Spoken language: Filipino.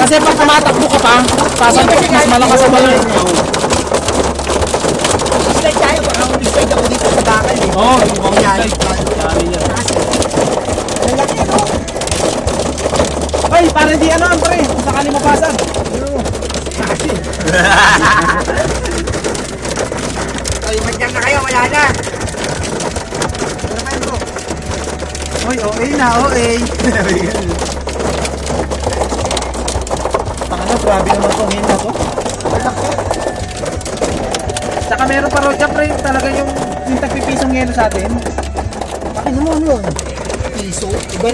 Kasi pag tumatakbo ka pa, sasalpak mas malakas sa balon. Slide tayo, baka mag-slide ako dito sa bakal eh. Oo, mukhang yan. Lalaki ano? Ay, para di ano, pre, kung sakali mapasan. Ay, magyan na kayo, wala na. Wala kayo bro. Oy, OA na, OA. Ano, grabe naman itong hill na to. Saka meron pa road pre, talaga yung tagpipisong yelo sa atin. Ano mo yun? Piso? Iba